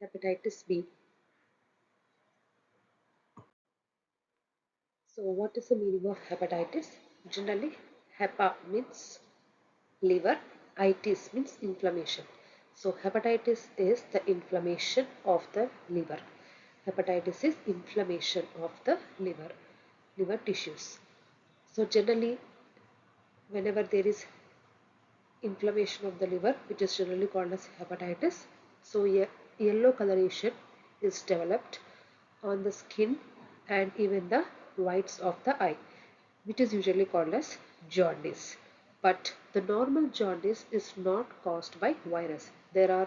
Hepatitis B. So what is the meaning of hepatitis? Generally, hepa means liver, itis means inflammation. So hepatitis is the inflammation of the liver. Hepatitis is inflammation of the liver tissues. So generally, whenever there is inflammation of the liver, which is generally called as hepatitis, so yellow coloration is developed on the skin and even the whites of the eye, which is usually called as jaundice. But the normal jaundice is not caused by virus. There are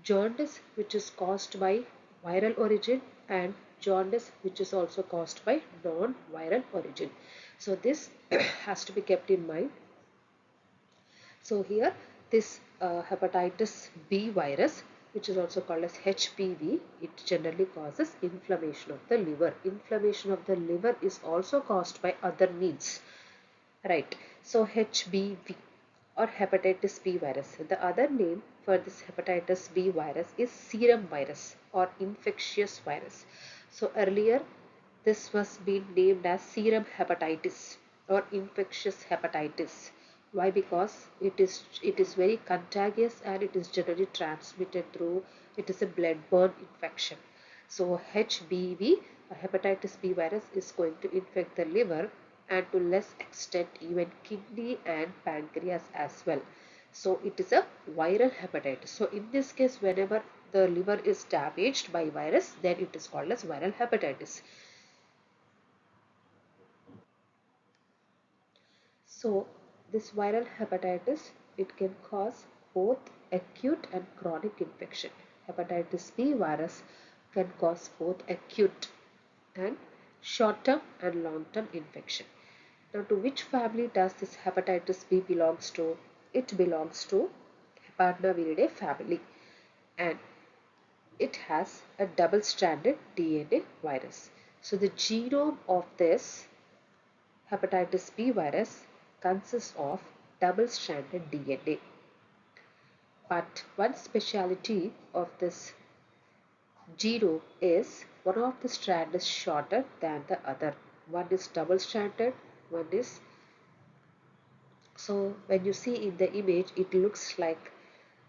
jaundice which is caused by viral origin and jaundice which is also caused by non-viral origin. So this has to be kept in mind. So here this hepatitis B virus, which is also called as HBV, it generally causes inflammation of the liver. Inflammation of the liver is also caused by other means, right? So HBV or hepatitis B virus. The other name for this hepatitis B virus is serum virus or infectious virus. So earlier this was being named as serum hepatitis or infectious hepatitis. Why? Because it is very contagious and it is generally transmitted through, it is a blood-borne infection. So HBV, hepatitis B virus, is going to infect the liver and to less extent even kidney and pancreas as well. So it is a viral hepatitis. So in this case, whenever the liver is damaged by virus, then it is called as viral hepatitis. So this viral hepatitis, it can cause both acute and chronic infection. Hepatitis B virus can cause both acute and short-term and long-term infection. Now, to which family does this hepatitis B belongs to? It belongs to Hepatnaviridae family, and it has a double-stranded DNA virus. So the genome of this hepatitis B virus consists of double-stranded DNA. But one speciality of this genome is one of the strands is shorter than the other. One is double-stranded, one is, so when you see in the image, it looks like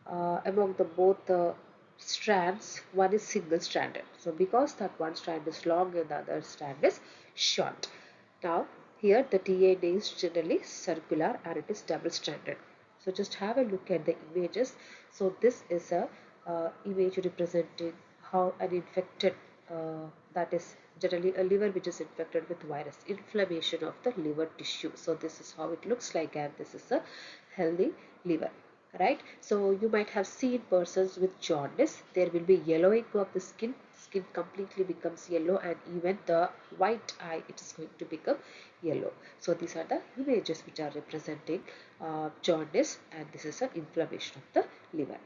among the both the strands, one is single-stranded. So because that one strand is long and the other strand is short. Now here the DNA is generally circular and it is double-stranded. So just have a look at the images. So this is a image representing how an infected, that is generally a liver which is infected with virus, inflammation of the liver tissue. So this is how it looks like, and this is a healthy liver, right? So you might have seen persons with jaundice. There will be yellowing of the skin completely becomes yellow, and even the white eye, it is going to become yellow. So these are the images which are representing jaundice, and this is an inflammation of the liver.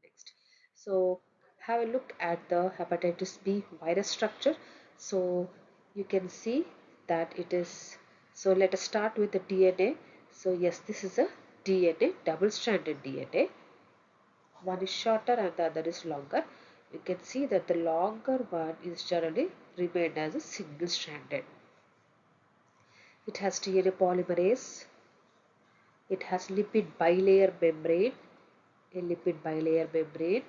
Next, so have a look at the hepatitis B virus structure. So you can see that it is, so let us start with the DNA. So yes, this is a DNA, double-stranded DNA. One is shorter and the other is longer. You can see that the longer one is generally remained as a single-stranded. It has DNA polymerase. It has lipid bilayer membrane, a lipid bilayer membrane,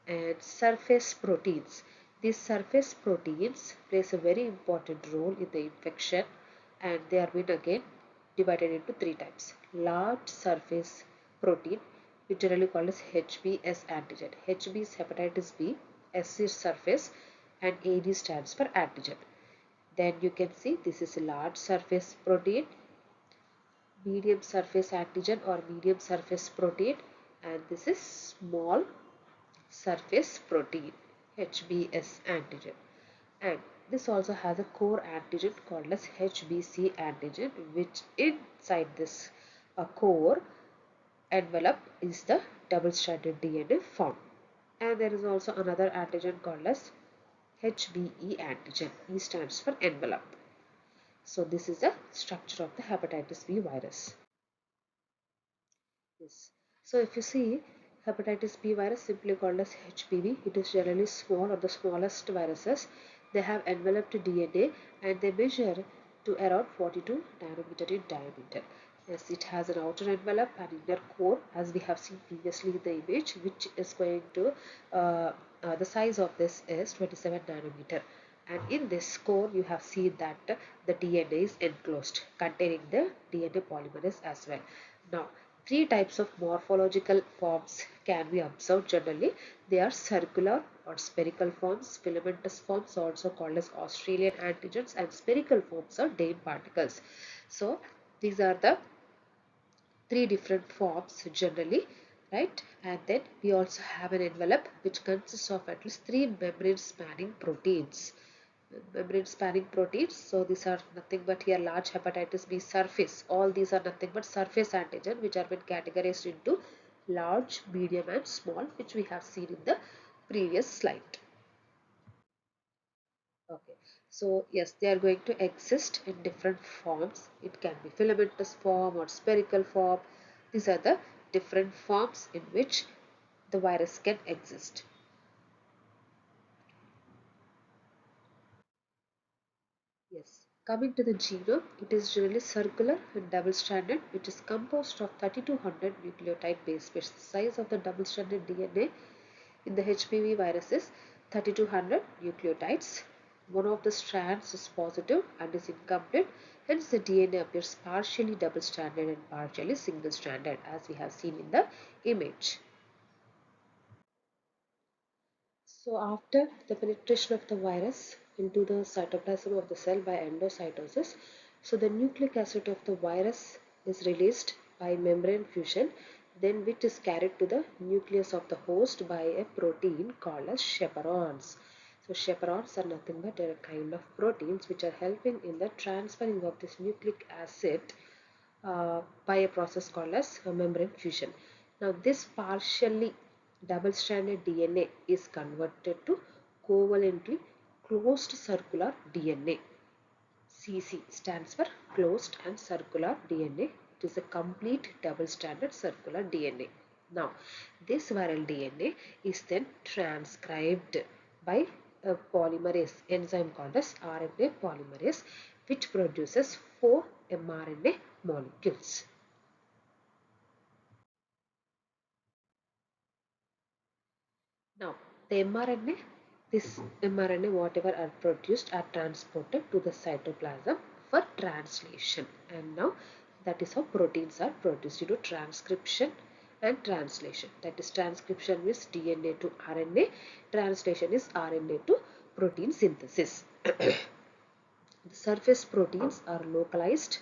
and surface proteins. These surface proteins plays a very important role in the infection, and they are been again divided into three types. Large surface protein, which generally called as HBs antigen. HB is hepatitis B, S is surface, and AD stands for antigen. Then you can see this is a large surface protein, medium surface antigen or medium surface protein, and this is small surface protein, HBs antigen. And this also has a core antigen called as HBC antigen, which inside this core envelope is the double-stranded DNA found. And there is also another antigen called as HBE antigen. E stands for envelope. So this is the structure of the hepatitis B virus. Yes. So if you see, Hepatitis B virus, simply called as HBV, it is generally small or the smallest viruses. They have enveloped DNA and they measure to around 42 nanometer in diameter. Yes, it has an outer envelope and inner core, as we have seen previously in the image, which is going to the size of this is 27 nanometer. And in this core, you have seen that the DNA is enclosed, containing the DNA polymerase as well. Now, three types of morphological forms can be observed generally. They are circular or spherical forms, filamentous forms also called as Australian antigens, and spherical forms are Dane particles. So these are the three different forms generally, right? And then we also have an envelope which consists of at least three membrane spanning proteins. So these are nothing but here large hepatitis B surface. All these are nothing but surface antigen, which are been categorized into large, medium and small, which we have seen in the previous slide. Okay, so yes, they are going to exist in different forms. It can be filamentous form or spherical form. These are the different forms in which the virus can exist. Yes, coming to the genome, it is generally circular and double-stranded, which is composed of 3200 nucleotide base pairs. The size of the double-stranded DNA in the HPV virus is 3200 nucleotides. One of the strands is positive and is incomplete, hence the DNA appears partially double-stranded and partially single-stranded, as we have seen in the image. So after the penetration of the virus into the cytoplasm of the cell by endocytosis, so the nucleic acid of the virus is released by membrane fusion, then which is carried to the nucleus of the host by a protein called as chaperones. So chaperones are nothing but a kind of proteins which are helping in the transferring of this nucleic acid by a process called as membrane fusion. Now this partially double-stranded DNA is converted to covalently closed circular DNA. CC stands for closed and circular DNA. It is a complete double-stranded circular DNA. Now this viral DNA is then transcribed by a polymerase enzyme called as RNA polymerase, which produces 4 mRNA molecules. Now, the mRNA, this mRNA, whatever are produced, are transported to the cytoplasm for translation. And now, that is how proteins are produced, transcription and translation. That is, transcription is DNA to RNA, translation is RNA to protein synthesis. The surface proteins are localized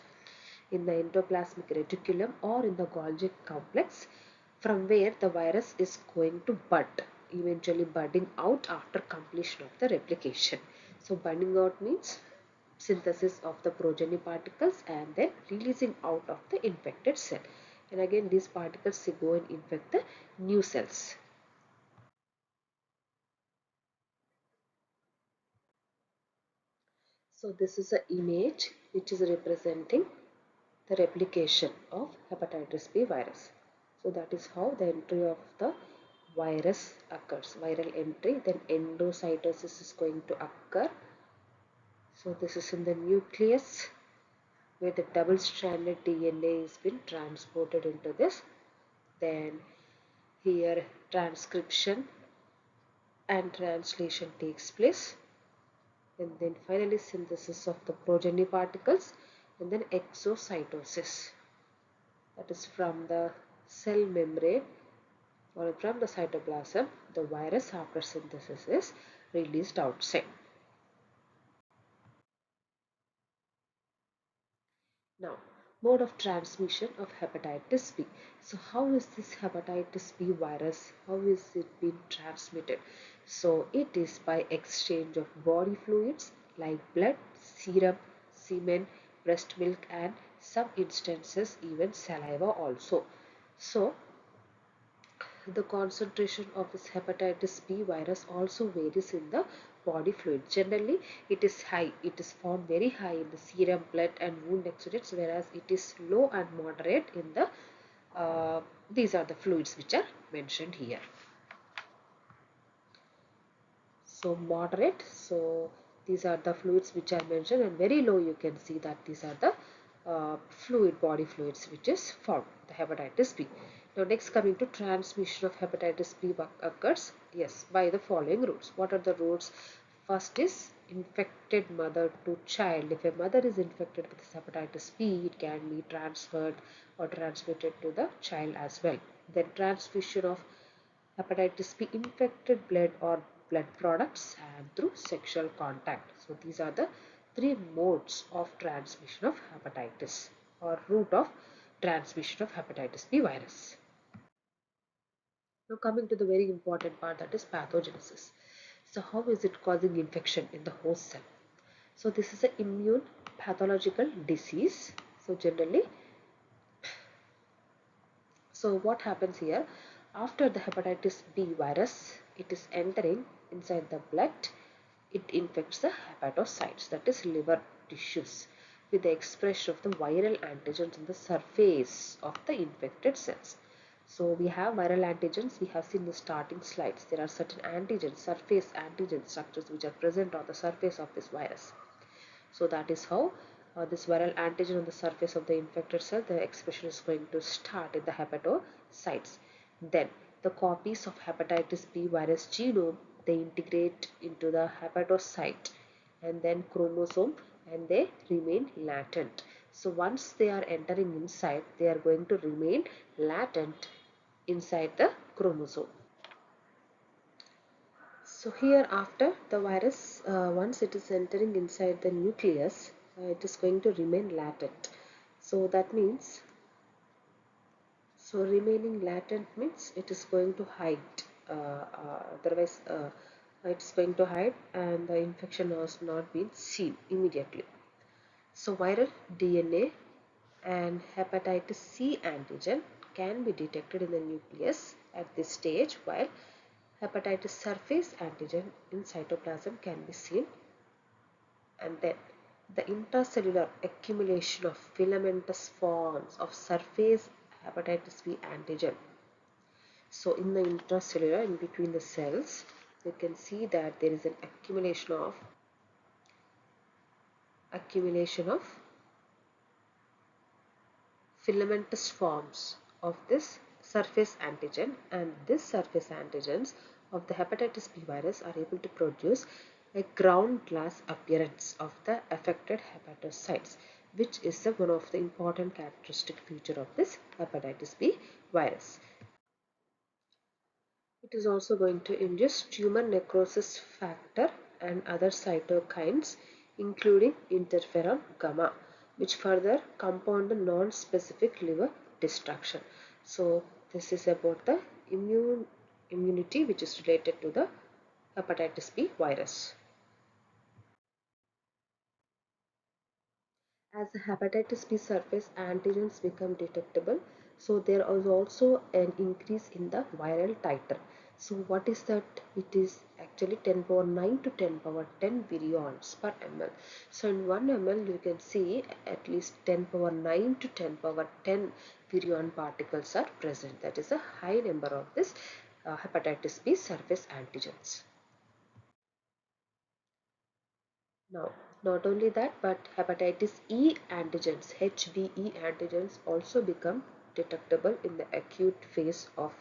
in the endoplasmic reticulum or in the Golgi complex, from where the virus is going to bud, eventually budding out after completion of the replication. So budding out means synthesis of the progeny particles and then releasing out of the infected cell. And again these particles go and infect the new cells. So this is an image which is representing the replication of hepatitis B virus. So that is how the entry of the virus occurs. Viral entry, then endocytosis is going to occur. So this is in the nucleus where the double-stranded DNA is been transported into this. Then here transcription and translation takes place. And then finally synthesis of the progeny particles and then exocytosis. That is from the cell membrane or from the cytoplasm, the virus after synthesis is released outside. Now, mode of transmission of hepatitis B. So how is this hepatitis B virus, how is it being transmitted? So it is by exchange of body fluids like blood, serum, semen, breast milk and some instances even saliva also. So the concentration of this hepatitis B virus also varies in the body fluid. Generally, it is high. It is found very high in the serum, blood and wound exudates, whereas it is low and moderate in the these are the fluids which are mentioned here. So moderate, so these are the fluids which are mentioned, and very low you can see that these are the body fluids which is found the hepatitis B. Now next, coming to transmission of hepatitis B occurs, yes, by the following routes. What are the routes? First is infected mother to child. If a mother is infected with hepatitis B, it can be transferred or transmitted to the child as well. Then transmission of hepatitis B infected blood or blood products and through sexual contact. So these are the three modes of transmission of hepatitis or route of transmission of hepatitis B virus. Now coming to the very important part, that is pathogenesis. So how is it causing infection in the host cell? So this is an immune pathological disease. So generally, so what happens here, after the hepatitis B virus, it is entering inside the blood, it infects the hepatocytes, that is liver tissues, with the expression of the viral antigens on the surface of the infected cells. So we have viral antigens, we have seen the starting slides. There are certain antigens, surface antigen structures which are present on the surface of this virus. So that is how this viral antigen on the surface of the infected cell, the expression is going to start in the hepatocytes. Then the copies of hepatitis B virus genome, they integrate into the hepatocyte and then chromosome, and they remain latent. So once they are entering inside, they are going to remain latent inside the chromosome. So here, after the virus, once it is entering inside the nucleus, it is going to remain latent. So that means, so remaining latent means it is going to hide. Otherwise, it's going to hide, and the infection has not been seen immediately. So viral DNA and hepatitis C antigen can be detected in the nucleus at this stage, while hepatitis surface antigen in cytoplasm can be seen. And then the intracellular accumulation of filamentous forms of surface hepatitis B antigen. So in the intracellular, in between the cells, you can see that there is an accumulation of filamentous forms of this surface antigen, and this surface antigens of the hepatitis B virus are able to produce a ground glass appearance of the affected hepatocytes, which is one of the important characteristic feature of this hepatitis B virus. It is also going to induce tumor necrosis factor and other cytokines, including interferon gamma, which further compound the non-specific liver destruction. So this is about the immunity which is related to the hepatitis B virus. As the hepatitis B surface antigens become detectable, so there is also an increase in the viral titer. So what is that? It is actually 10 power 9 to 10 power 10 virions per ml. So in 1 ml you can see at least 10 power 9 to 10 power 10 virion particles are present. That is a high number of this hepatitis B surface antigens. Now, not only that, but hepatitis E antigens, HBE antigens, also become detectable in the acute phase of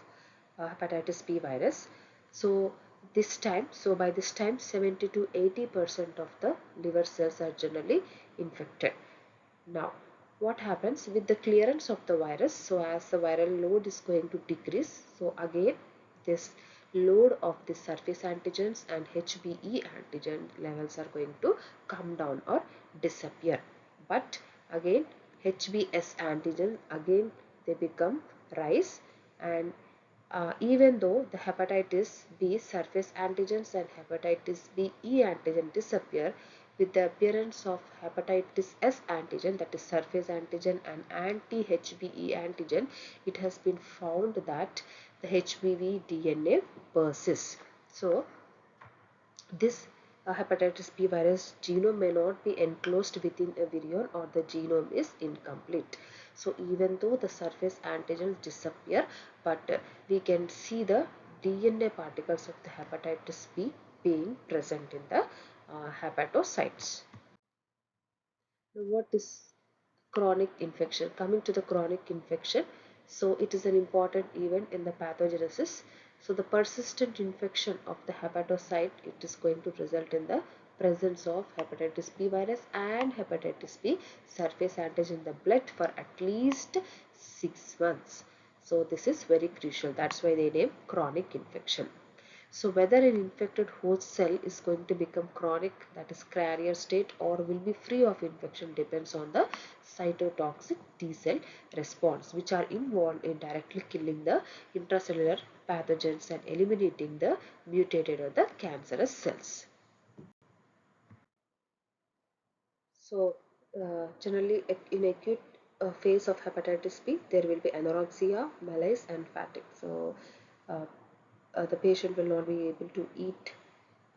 hepatitis B virus. So by this time 70 to 80% of the liver cells are generally infected. Now, what happens with the clearance of the virus? So as the viral load is going to decrease, so again this load of the surface antigens and HBE antigen levels are going to come down or disappear. But again HBS antigen, again they become rise, and even though the hepatitis B surface antigens and hepatitis B E antigen disappear, with the appearance of hepatitis S antigen, that is surface antigen, and anti-HBe antigen, it has been found that the HBV DNA persists. So this hepatitis B virus genome may not be enclosed within a virion, or the genome is incomplete. So even though the surface antigens disappear, but we can see the DNA particles of the hepatitis B being present in the hepatocytes. Now, what is chronic infection? Coming to the chronic infection, so it is an important event in the pathogenesis. So the persistent infection of the hepatocyte, it is going to result in the presence of hepatitis B virus and hepatitis B surface antigen in the blood for at least 6 months. So this is very crucial. That's why they name chronic infection. So whether an infected host cell is going to become chronic, that is carrier state, or will be free of infection depends on the cytotoxic T cell response, which are involved in directly killing the intracellular pathogens and eliminating the mutated or the cancerous cells. So generally in acute phase of hepatitis B, there will be anorexia, malaise and fatigue. So uh, the patient will not be able to eat,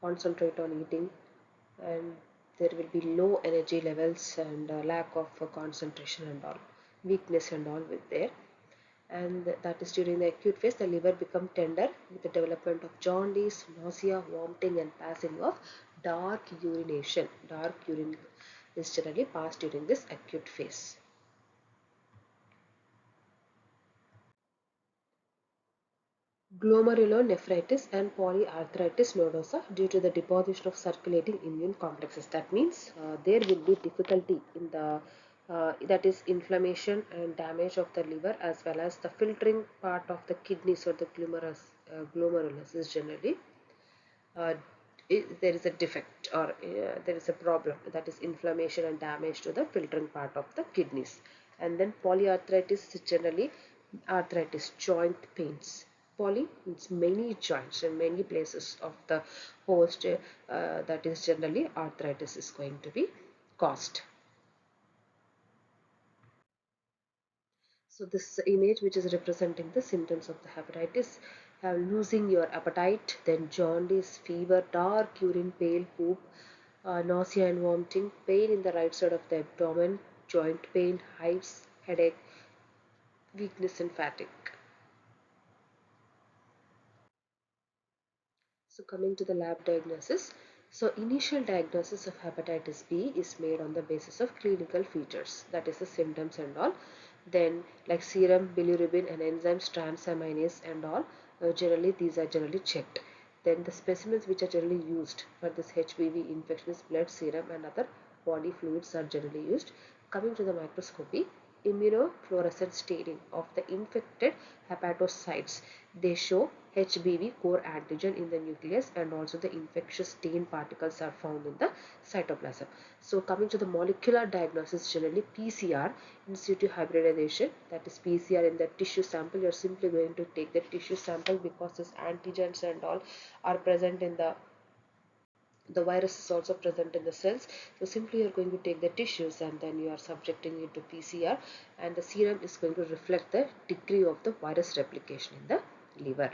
concentrate on eating, and there will be low energy levels and lack of concentration and all, weakness and all with there. And that is during the acute phase, the liver become tender with the development of jaundice, nausea, vomiting and passing of dark urination. Dark urine is generally passed during this acute phase. Glomerulonephritis and polyarthritis nodosa due to the deposition of circulating immune complexes. That means there will be difficulty in the that is inflammation and damage of the liver, as well as the filtering part of the kidneys or the glomerulus is generally uh, there is a defect, or there is a problem, that is inflammation and damage to the filtering part of the kidneys. And then polyarthritis is generally arthritis, joint pains. Poly means many joints and many places of the host, that is generally arthritis is going to be caused. So this image, which is representing the symptoms of the hepatitis, have losing your appetite, then jaundice, fever, dark urine, pale poop, nausea and vomiting, pain in the right side of the abdomen, joint pain, hives, headache, weakness and fatigue. So coming to the lab diagnosis. So initial diagnosis of hepatitis B is made on the basis of clinical features, that is the symptoms and all. Then like serum, bilirubin and enzymes, transaminase and all, generally these are generally checked. Then the specimens which are generally used for this HBV infection is blood, serum and other body fluids are generally used. Coming to the microscopy, immunofluorescence staining of the infected hepatocytes. They show HBV core antigen in the nucleus, and also the infectious stain particles are found in the cytoplasm. So coming to the molecular diagnosis, generally PCR, in situ hybridization, that is PCR in the tissue sample. You are simply going to take the tissue sample because this antigens and all are present in the virus is also present in the cells. So simply you are going to take the tissues and then you are subjecting it to PCR, and the serum is going to reflect the degree of the virus replication in the liver.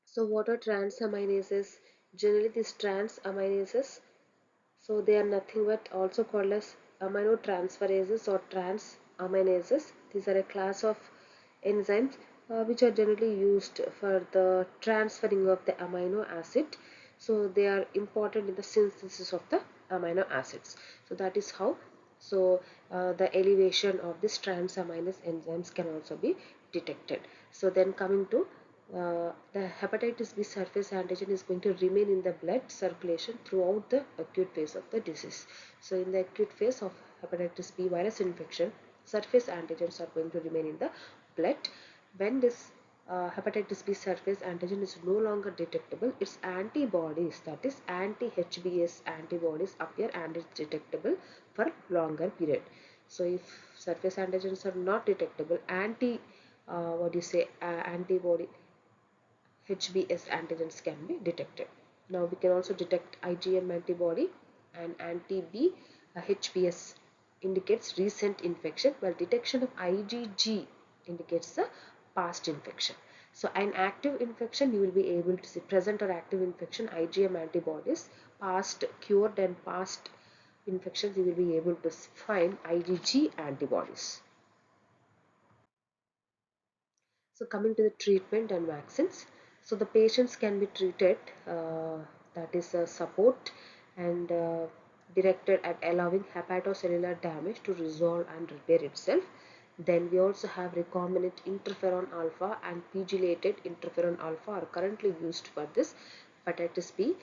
So what are transaminases? Generally these transaminases, so they are nothing but also called as aminotransferases or transaminases. These are a class of enzymes which are generally used for the transferring of the amino acid. So they are important in the synthesis of the amino acids. So that is how. So the elevation of this transaminase enzymes can also be detected. So then coming to the hepatitis B surface antigen is going to remain in the blood circulation throughout the acute phase of the disease. So in the acute phase of hepatitis B virus infection, surface antigens are going to remain in the blood. When this hepatitis B surface antigen is no longer detectable, its antibodies, that is anti-HBs antibodies, appear and is detectable for longer period. So if surface antigens are not detectable, antibody HBs antigens can be detected. Now we can also detect IgM antibody and anti-B HBs indicates recent infection, while detection of IgG indicates the past infection. So an active infection, you will be able to see present or active infection IgM antibodies, past cured and past infections, you will be able to find IgG antibodies. So coming to the treatment and vaccines, so the patients can be treated, that is support and directed at allowing hepatocellular damage to resolve and repair itself. Then we also have recombinant interferon alpha and pegylated interferon alpha are currently used for this hepatitis B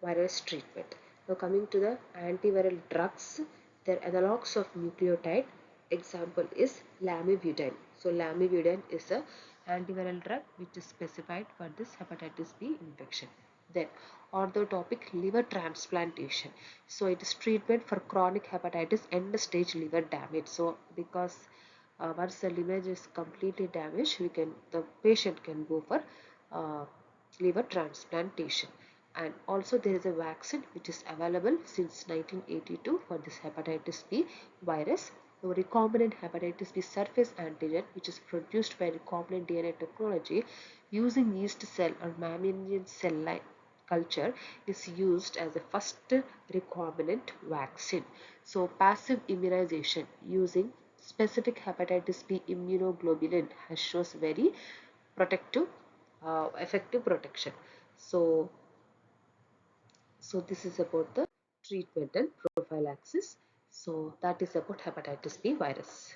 virus treatment. Now coming to the antiviral drugs, their analogs of nucleotide example is lamivudine. So lamivudine is a antiviral drug which is specified for this hepatitis B infection. Then orthotopic liver transplantation. So it is treatment for chronic hepatitis end stage liver damage. So because once the liver is completely damaged, the patient can go for uh, liver transplantation. And also there is a vaccine which is available since 1982 for this hepatitis B virus. The recombinant hepatitis B surface antigen, which is produced by recombinant DNA technology using yeast cell or mammalian cell line culture, is used as a first recombinant vaccine. So passive immunization using specific hepatitis B immunoglobulin has shows very protective, effective protection. So this is about the treatment and prophylaxis. So that is about hepatitis B virus.